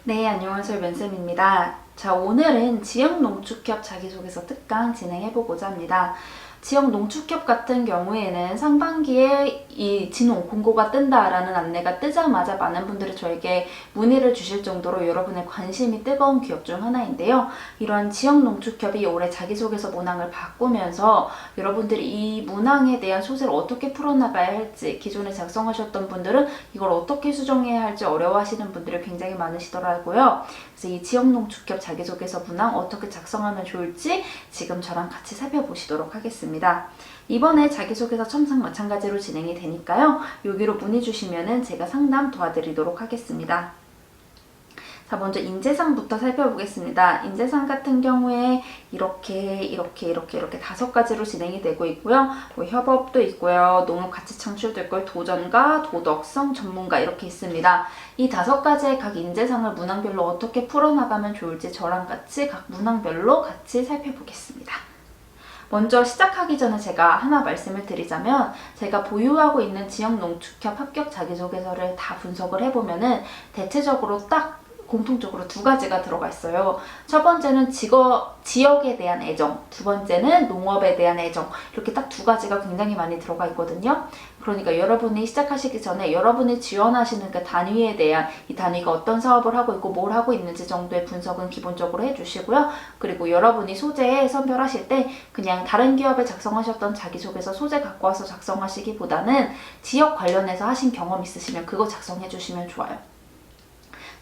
네, 안녕하세요. 맨쌤입니다. 자, 오늘은 지역농축협 자기소개서 특강 진행해보고자 합니다. 지역농축협 같은 경우에는 상반기에 이 진흥 공고가 뜬다라는 안내가 뜨자마자 많은 분들이 저에게 문의를 주실 정도로 여러분의 관심이 뜨거운 기업 중 하나인데요. 이러한 지역농축협이 올해 자기소개서 문항을 바꾸면서 여러분들이 이 문항에 대한 소재를 어떻게 풀어나가야 할지, 기존에 작성하셨던 분들은 이걸 어떻게 수정해야 할지 어려워하시는 분들이 굉장히 많으시더라고요. 그래서 이 지역농축협 자기소개서 문항 어떻게 작성하면 좋을지 지금 저랑 같이 살펴보시도록 하겠습니다. 이번에 자기소개서 첨삭 마찬가지로 진행이 되니까요. 여기로 문의 주시면은 제가 상담 도와드리도록 하겠습니다. 자, 먼저 인재상부터 살펴보겠습니다. 인재상 같은 경우에 이렇게 5가지로 진행이 되고 있고요. 뭐 협업도 있고요. 농업가치창출도 있고요. 도전가, 도덕성, 전문가 이렇게 있습니다. 이 5가지의 각 인재상을 문항별로 어떻게 풀어나가면 좋을지 저랑 같이 각 문항별로 같이 살펴보겠습니다. 먼저 시작하기 전에 제가 하나 말씀을 드리자면, 제가 보유하고 있는 지역농축협 합격 자기소개서를 다 분석을 해보면은 대체적으로 딱 공통적으로 2가지가 들어가 있어요. 첫 번째는 지역에 대한 애정, 두 번째는 농업에 대한 애정, 이렇게 딱 2가지가 굉장히 많이 들어가 있거든요. 그러니까 여러분이 시작하시기 전에 여러분이 지원하시는 그 단위에 대한, 이 단위가 어떤 사업을 하고 있고 뭘 하고 있는지 정도의 분석은 기본적으로 해주시고요. 그리고 여러분이 소재에 선별하실 때 그냥 다른 기업에 작성하셨던 자기소개서 소재 갖고 와서 작성하시기보다는 지역 관련해서 하신 경험 있으시면 그거 작성해 주시면 좋아요.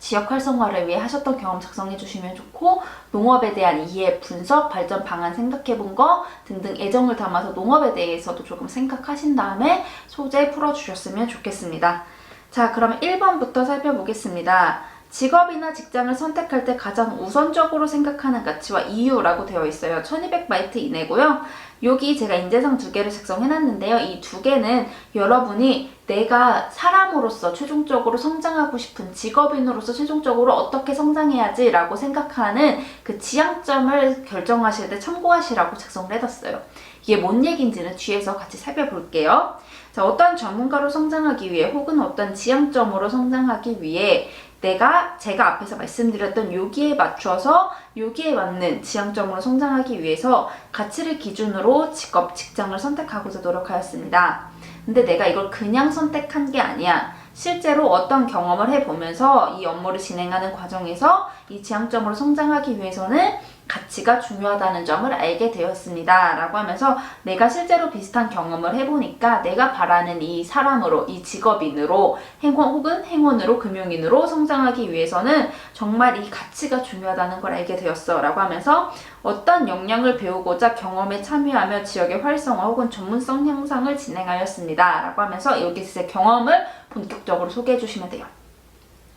지역 활성화를 위해 하셨던 경험 작성해 주시면 좋고, 농업에 대한 이해, 분석, 발전 방안 생각해 본 거 등등 애정을 담아서 농업에 대해서도 조금 생각하신 다음에 소재 풀어주셨으면 좋겠습니다. 자, 그러면 1번부터 살펴보겠습니다. 직업이나 직장을 선택할 때 가장 우선적으로 생각하는 가치와 이유라고 되어 있어요. 1200바이트 이내고요. 여기 제가 인재상 2개를 작성해놨는데요. 이 2개는 여러분이 내가 사람으로서 최종적으로 성장하고 싶은 직업인으로서 최종적으로 어떻게 성장해야지 라고 생각하는 그 지향점을 결정하실 때 참고하시라고 작성을 해뒀어요. 이게 뭔 얘기인지는 뒤에서 같이 살펴볼게요. 자, 어떤 전문가로 성장하기 위해 혹은 어떤 지향점으로 성장하기 위해 제가 앞에서 말씀드렸던 여기에 맞춰서 여기에 맞는 지향점으로 성장하기 위해서 가치를 기준으로 직업, 직장을 선택하고자 노력하였습니다. 근데 내가 이걸 그냥 선택한 게 아니야. 실제로 어떤 경험을 해보면서 이 업무를 진행하는 과정에서 이 지향점으로 성장하기 위해서는 가치가 중요하다는 점을 알게 되었습니다. 라고 하면서 내가 실제로 비슷한 경험을 해보니까 내가 바라는 이 사람으로, 이 직업인으로, 혹은 행원으로, 금융인으로 성장하기 위해서는 정말 이 가치가 중요하다는 걸 알게 되었어. 라고 하면서 어떤 역량을 배우고자 경험에 참여하며 지역의 활성화 혹은 전문성 향상을 진행하였습니다. 라고 하면서 여기서 제 경험을 본격적으로 소개해 주시면 돼요.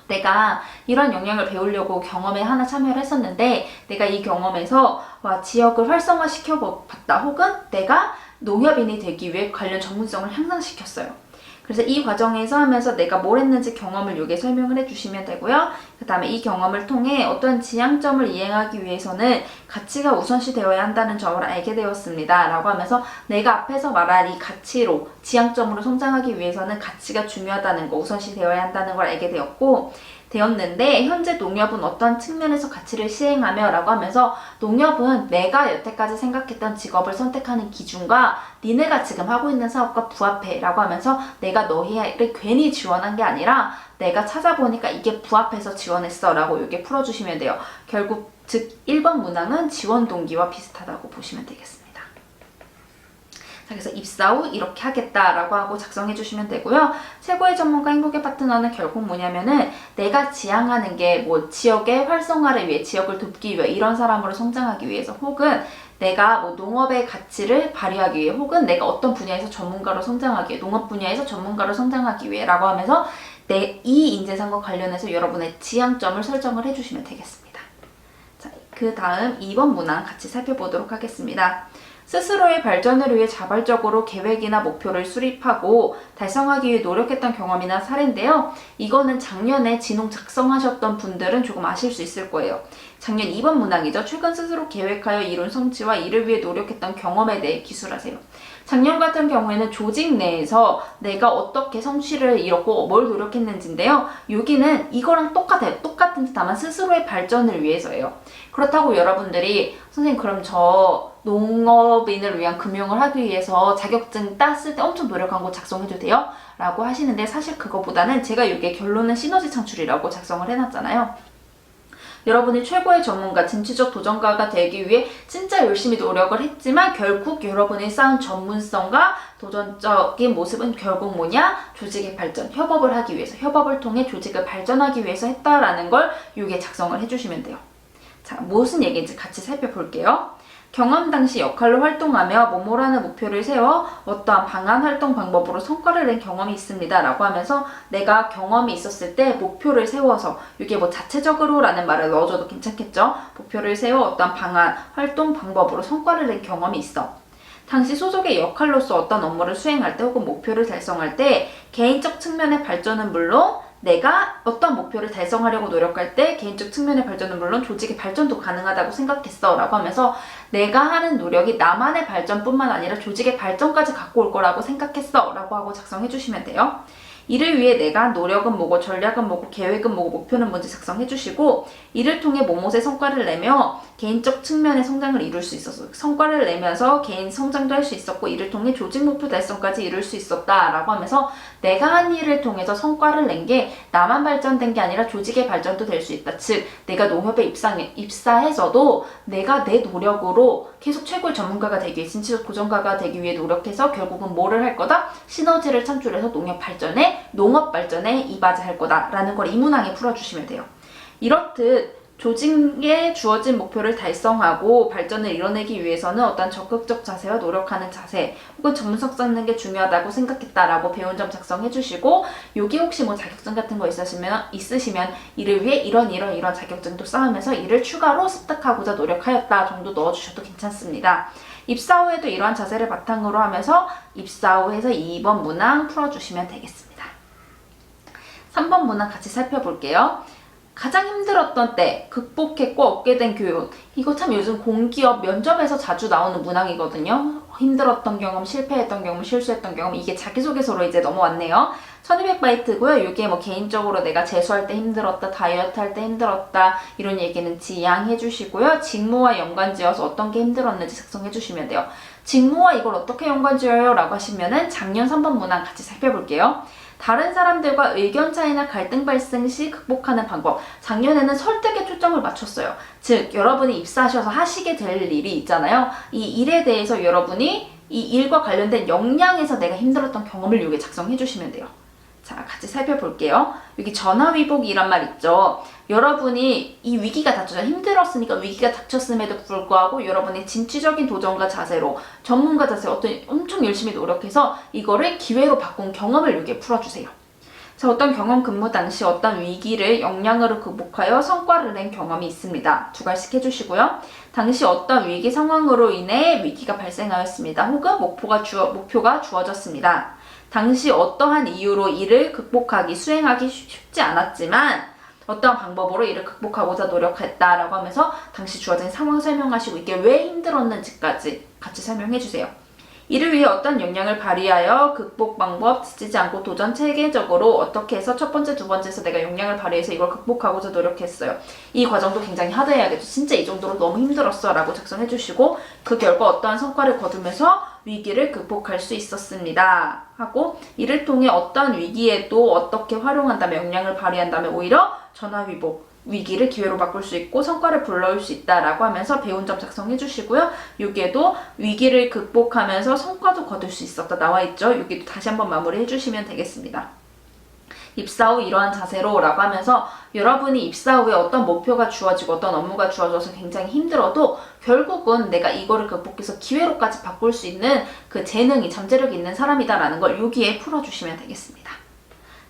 내가 이런 역량을 배우려고 경험에 하나 참여를 했었는데 내가 이 경험에서 지역을 활성화시켜 봤다, 혹은 내가 농협인이 되기 위해 관련 전문성을 향상시켰어요. 그래서 이 과정에서 하면서 내가 뭘 했는지 경험을 여기에 설명을 해주시면 되고요. 그 다음에 이 경험을 통해 어떤 지향점을 이행하기 위해서는 가치가 우선시 되어야 한다는 점을 알게 되었습니다. 라고 하면서 내가 앞에서 말한 이 가치로, 지향점으로 성장하기 위해서는 가치가 중요하다는 거, 우선시 되어야 한다는 걸 알게 되었는데 현재 농협은 어떤 측면에서 가치를 시행하며 라고 하면서 농협은 내가 여태까지 생각했던 직업을 선택하는 기준과 니네가 지금 하고 있는 사업과 부합해 라고 하면서 내가 너희를 괜히 지원한 게 아니라 내가 찾아보니까 이게 부합해서 지원했어 라고 여기 풀어주시면 돼요. 결국 즉 1번 문항은 지원 동기와 비슷하다고 보시면 되겠습니다. 그래서 입사 후 이렇게 하겠다라고 하고 작성해 주시면 되고요. 최고의 전문가 행복의 파트너는 결국 뭐냐면은 내가 지향하는 게 뭐 지역의 활성화를 위해, 지역을 돕기 위해, 이런 사람으로 성장하기 위해서, 혹은 내가 뭐 농업의 가치를 발휘하기 위해, 혹은 내가 어떤 분야에서 전문가로 성장하기 위해, 농업 분야에서 전문가로 성장하기 위해 라고 하면서 이 인재상과 관련해서 여러분의 지향점을 설정을 해주시면 되겠습니다. 자, 그 다음 2번 문항 같이 살펴보도록 하겠습니다. 스스로의 발전을 위해 자발적으로 계획이나 목표를 수립하고 달성하기 위해 노력했던 경험이나 사례인데요. 이거는 작년에 진홍 작성하셨던 분들은 조금 아실 수 있을 거예요. 작년 2번 문항이죠. 최근 스스로 계획하여 이룬 성취와 이를 위해 노력했던 경험에 대해 기술하세요. 작년 같은 경우에는 조직 내에서 내가 어떻게 성취를 이뤘고 뭘 노력했는지인데요. 여기는 이거랑 똑같아요. 똑같은 듯 다만 스스로의 발전을 위해서예요. 그렇다고 여러분들이 선생님 그럼 저 농업인을 위한 금융을 하기 위해서 자격증 땄을 때 엄청 노력한 거 작성해도 돼요? 라고 하시는데 사실 그거보다는 제가 이게 결론은 시너지 창출이라고 작성을 해놨잖아요. 여러분이 최고의 전문가, 진취적 도전가가 되기 위해 진짜 열심히 노력을 했지만 결국 여러분이 쌓은 전문성과 도전적인 모습은 결국 뭐냐? 조직의 발전, 협업을 하기 위해서, 협업을 통해 조직을 발전하기 위해서 했다라는 걸 여기에 작성을 해주시면 돼요. 자, 무슨 얘기인지 같이 살펴볼게요. 경험 당시 역할로 활동하며 뭐뭐라는 목표를 세워 어떠한 방안 활동 방법으로 성과를 낸 경험이 있습니다 라고 하면서 내가 경험이 있었을 때 목표를 세워서 이게 뭐 자체적으로 라는 말을 넣어줘도 괜찮겠죠? 목표를 세워 어떠한 방안 활동 방법으로 성과를 낸 경험이 있어. 당시 소속의 역할로서 어떤 업무를 수행할 때 혹은 목표를 달성할 때 개인적 측면의 발전은 물론 내가 어떤 목표를 달성하려고 노력할 때 개인적 측면의 발전은 물론 조직의 발전도 가능하다고 생각했어 라고 하면서 내가 하는 노력이 나만의 발전뿐만 아니라 조직의 발전까지 갖고 올 거라고 생각했어 라고 하고 작성해 주시면 돼요. 이를 위해 내가 노력은 뭐고 전략은 뭐고 계획은 뭐고 목표는 뭔지 작성해 주시고 이를 통해 뭐뭇의 성과를 내며 개인적 측면의 성장을 이룰 수 있었어. 성과를 내면서 개인 성장도 할 수 있었고 이를 통해 조직 목표 달성까지 이룰 수 있었다 라고 하면서 내가 한 일을 통해서 성과를 낸 게 나만 발전된 게 아니라 조직의 발전도 될 수 있다. 즉 내가 농협에 입사해서도 내가 내 노력으로 계속 최고의 전문가가 되기 위해 진취적 도전가가 되기 위해 노력해서 결국은 뭐를 할 거다? 시너지를 창출해서 농협 발전에 농업 발전에 이바지할 거다 라는 걸 이 문항에 풀어주시면 돼요. 이렇듯 조직에 주어진 목표를 달성하고 발전을 이뤄내기 위해서는 어떤 적극적 자세와 노력하는 자세 혹은 전문성 쌓는 게 중요하다고 생각했다라고 배운 점 작성해 주시고 여기 혹시 뭐 자격증 같은 거 있으시면 이를 위해 이런 자격증도 쌓으면서 이를 추가로 습득하고자 노력하였다 정도 넣어주셔도 괜찮습니다. 입사 후에도 이러한 자세를 바탕으로 하면서 입사 후에서 2번 문항 풀어주시면 되겠습니다. 3번 문항 같이 살펴볼게요. 가장 힘들었던 때 극복했고 얻게 된 교훈. 이거 참 요즘 공기업 면접에서 자주 나오는 문항이거든요. 힘들었던 경험, 실패했던 경험, 실수했던 경험 이게 자기소개서로 이제 넘어왔네요. 1200바이트고요. 이게 뭐 개인적으로 내가 재수할 때 힘들었다, 다이어트 할 때 힘들었다 이런 얘기는 지양해 주시고요. 직무와 연관지어서 어떤 게 힘들었는지 작성해 주시면 돼요. 직무와 이걸 어떻게 연관지어요? 라고 하시면은 작년 3번 문항 같이 살펴볼게요. 다른 사람들과 의견 차이나 갈등 발생 시 극복하는 방법. 작년에는 설득에 초점을 맞췄어요. 즉 여러분이 입사하셔서 하시게 될 일이 있잖아요. 이 일에 대해서 여러분이 이 일과 관련된 역량에서 내가 힘들었던 경험을 여기 작성해 주시면 돼요. 자, 같이 살펴볼게요. 여기 전화위복이란 말 있죠. 여러분이 이 위기가 닥쳐서 힘들었으니까 위기가 닥쳤음에도 불구하고 여러분이 진취적인 도전과 자세로 전문가 자세 어떤 엄청 열심히 노력해서 이거를 기회로 바꾼 경험을 여기에 풀어주세요. 자, 어떤 경험 근무 당시 어떤 위기를 역량으로 극복하여 성과를 낸 경험이 있습니다. 두 가지씩 해주시고요. 당시 어떤 위기 상황으로 인해 위기가 발생하였습니다. 혹은 목표가 주어졌습니다. 당시 어떠한 이유로 이를 극복하기, 수행하기 쉽지 않았지만 어떤 방법으로 이를 극복하고자 노력했다라고 하면서 당시 주어진 상황 설명하시고 이게 왜 힘들었는지까지 같이 설명해주세요. 이를 위해 어떤 역량을 발휘하여 극복 방법, 지치지 않고 도전 체계적으로 어떻게 해서 첫 번째, 두 번째에서 내가 역량을 발휘해서 이걸 극복하고자 노력했어요. 이 과정도 굉장히 하드해야겠죠. 진짜 이 정도로 너무 힘들었어 라고 작성해주시고 그 결과 어떠한 성과를 거두면서 위기를 극복할 수 있었습니다. 하고 이를 통해 어떤 위기에도 어떻게 활용한다면 역량을 발휘한다면 오히려 전화위복 위기를 기회로 바꿀 수 있고 성과를 불러올 수 있다라고 하면서 배운 점 작성해 주시고요. 여기에도 위기를 극복하면서 성과도 거둘 수 있었다 나와 있죠. 여기도 다시 한번 마무리해 주시면 되겠습니다. 입사 후 이러한 자세로 라고 하면서 여러분이 입사 후에 어떤 목표가 주어지고 어떤 업무가 주어져서 굉장히 힘들어도 결국은 내가 이거를 극복해서 기회로까지 바꿀 수 있는 그 재능이 잠재력이 있는 사람이다라는 걸 여기에 풀어주시면 되겠습니다.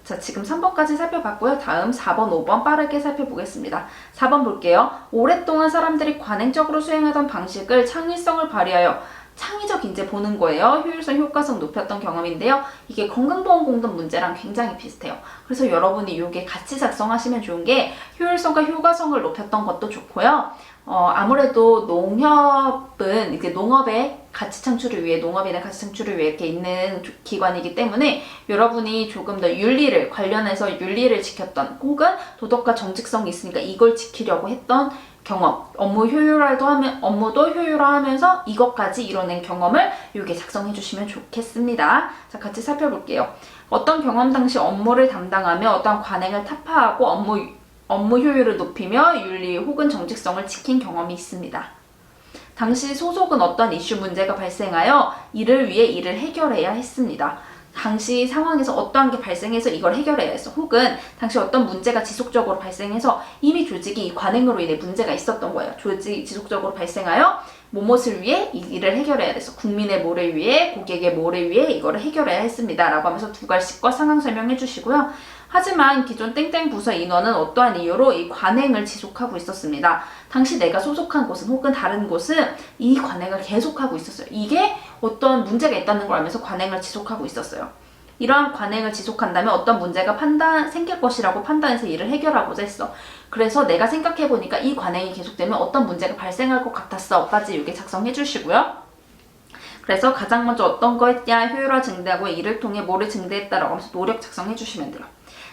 자, 지금 3번까지 살펴봤고요. 다음 4번, 5번 빠르게 살펴보겠습니다. 4번 볼게요. 오랫동안 사람들이 관행적으로 수행하던 방식을 창의성을 발휘하여 창의적 인재 보는 거예요. 효율성, 효과성 높였던 경험인데요. 이게 건강보험 공동 문제랑 굉장히 비슷해요. 그래서 여러분이 이게 같이 작성하시면 좋은 게 효율성과 효과성을 높였던 것도 좋고요. 아무래도 농협은 이제 농업의 가치 창출을 위해, 농업인의 가치 창출을 위해 이렇게 있는 기관이기 때문에 여러분이 조금 더 윤리를 관련해서 윤리를 지켰던, 혹은 도덕과 정직성이 있으니까 이걸 지키려고 했던 경험, 업무도 효율화하면서 이것까지 이뤄낸 경험을 여기에 작성해 주시면 좋겠습니다. 자, 같이 살펴볼게요. 어떤 경험 당시 업무를 담당하며 어떤 관행을 타파하고 업무 효율을 높이며 윤리 혹은 정직성을 지킨 경험이 있습니다. 당시 소속은 어떤 이슈 문제가 발생하여 이를 위해 이를 해결해야 했습니다. 당시 상황에서 어떠한 게 발생해서 이걸 해결해야 했어. 혹은 당시 어떤 문제가 지속적으로 발생해서 이미 조직이 이 관행으로 인해 문제가 있었던 거예요. 조직이 지속적으로 발생하여 무엇을 위해 이 일을 해결해야 돼서 국민의 뭐를 위해, 고객의 뭐를 위해 이거를 해결해야 했습니다. 라고 하면서 두 갈씩과 상황 설명해 주시고요. 하지만 기존 땡땡 부서 인원은 어떠한 이유로 이 관행을 지속하고 있었습니다. 당시 내가 소속한 곳은 혹은 다른 곳은 이 관행을 계속하고 있었어요. 이게 어떤 문제가 있다는 걸 알면서 관행을 지속하고 있었어요. 이러한 관행을 지속한다면 어떤 문제가 생길 것이라고 판단해서 이를 해결하고자 했어. 그래서 내가 생각해보니까 이 관행이 계속되면 어떤 문제가 발생할 것 같았어 까지 여기 작성해 주시고요. 그래서 가장 먼저 어떤 거 했냐, 효율화 증대하고 이를 통해 뭐를 증대했다라고 하면서 노력 작성해 주시면 돼요.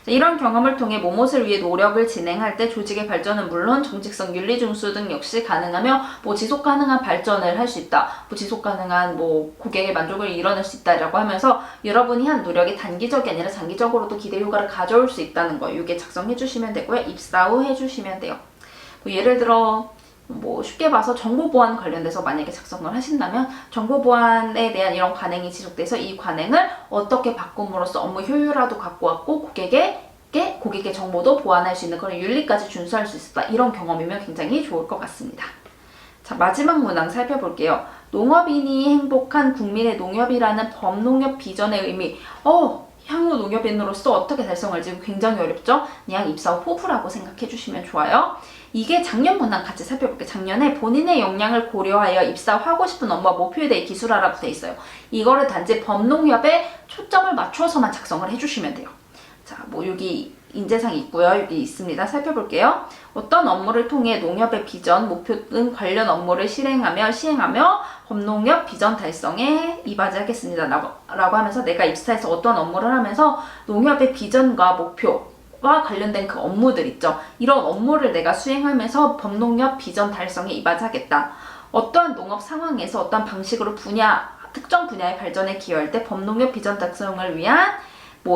자, 이런 경험을 통해 무엇을 위해 노력을 진행할 때 조직의 발전은 물론 정직성, 윤리 중수 등 역시 가능하며 지속 가능한 발전을 할 수 있다. 지속 가능한 고객의 만족을 이뤄낼 수 있다라고 하면서 여러분이 한 노력이 단기적이 아니라 장기적으로도 기대 효과를 가져올 수 있다는 거 이게 작성해 주시면 되고요. 입사 후 해주시면 돼요. 예를 들어 쉽게 봐서 정보보안 관련돼서 만약에 작성을 하신다면 정보보안에 대한 이런 관행이 지속돼서 이 관행을 어떻게 바꿈으로써 업무 효율화도 갖고 왔고 고객의 정보도 보완할 수 있는 그런 윤리까지 준수할 수 있었다. 이런 경험이면 굉장히 좋을 것 같습니다. 자, 마지막 문항 살펴볼게요. 농업인이 행복한 국민의 농협이라는 범농협 비전의 의미. 향후 농협인으로서 어떻게 달성할지 굉장히 어렵죠? 그냥 입사 후 포부라고 생각해 주시면 좋아요. 이게 작년 문항 같이 살펴볼게요. 작년에 본인의 역량을 고려하여 입사하고 싶은 업무와 목표에 대해 기술하라고 돼 있어요. 이거를 단지 범농협에 초점을 맞춰서만 작성을 해주시면 돼요. 자, 여기 인재상이 있고요. 여기 있습니다. 살펴볼게요. 어떤 업무를 통해 농협의 비전, 목표 등 관련 업무를 시행하며 범농협 비전 달성에 이바지하겠습니다. 라고 하면서 내가 입사해서 어떤 업무를 하면서 농협의 비전과 목표와 관련된 그 업무들 있죠. 이런 업무를 내가 수행하면서 범농협 비전 달성에 이바지하겠다. 어떠한 농업 상황에서 어떠한 방식으로 특정 분야의 발전에 기여할 때 범농협 비전 달성을 위한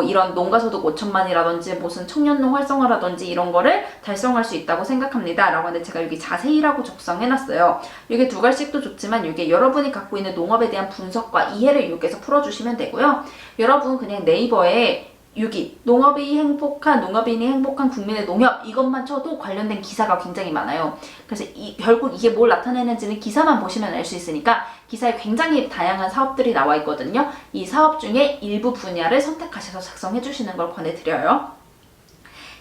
이런 농가소득 5천만이라든지 무슨 청년농 활성화라든지 이런 거를 달성할 수 있다고 생각합니다. 라고 하는데 제가 여기 자세히라고 적성해놨어요. 이게 두 갈씩도 좋지만 이게 여러분이 갖고 있는 농업에 대한 분석과 이해를 여기서 풀어주시면 되고요. 여러분 그냥 네이버에 농업인이 행복한 국민의 농협 이것만 쳐도 관련된 기사가 굉장히 많아요. 그래서 결국 이게 뭘 나타내는지는 기사만 보시면 알 수 있으니까 기사에 굉장히 다양한 사업들이 나와 있거든요. 이 사업 중에 일부 분야를 선택하셔서 작성해 주시는 걸 권해드려요.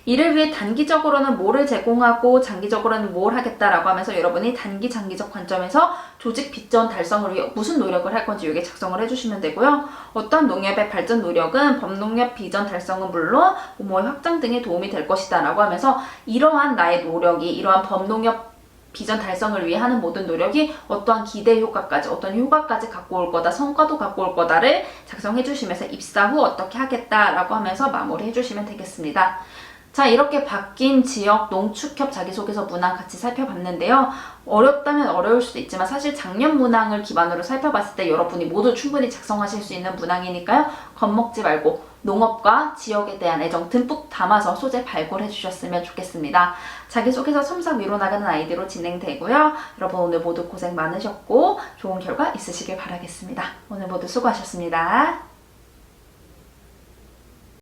이를 위해 단기적으로는 뭐를 제공하고 장기적으로는 뭘 하겠다라고 하면서 여러분이 단기, 장기적 관점에서 조직 비전 달성을 위해 무슨 노력을 할 건지 여기 작성을 해주시면 되고요. 어떤 농협의 발전 노력은 범농협 비전 달성은 물론 업무의 확장 등에 도움이 될 것이다 라고 하면서 이러한 나의 노력이 이러한 범농협 비전 달성을 위해 하는 모든 노력이 어떠한 기대 효과까지, 어떤 효과까지 갖고 올 거다, 성과도 갖고 올 거다를 작성해 주시면서 입사 후 어떻게 하겠다라고 하면서 마무리해 주시면 되겠습니다. 자, 이렇게 바뀐 지역 농축협 자기소개서 문항 같이 살펴봤는데요. 어렵다면 어려울 수도 있지만 사실 작년 문항을 기반으로 살펴봤을 때 여러분이 모두 충분히 작성하실 수 있는 문항이니까요. 겁먹지 말고 농업과 지역에 대한 애정 듬뿍 담아서 소재 발굴해 주셨으면 좋겠습니다. 자기소개서 첨삭 위로 나가는 아이디로 진행되고요. 여러분 오늘 모두 고생 많으셨고 좋은 결과 있으시길 바라겠습니다. 오늘 모두 수고하셨습니다.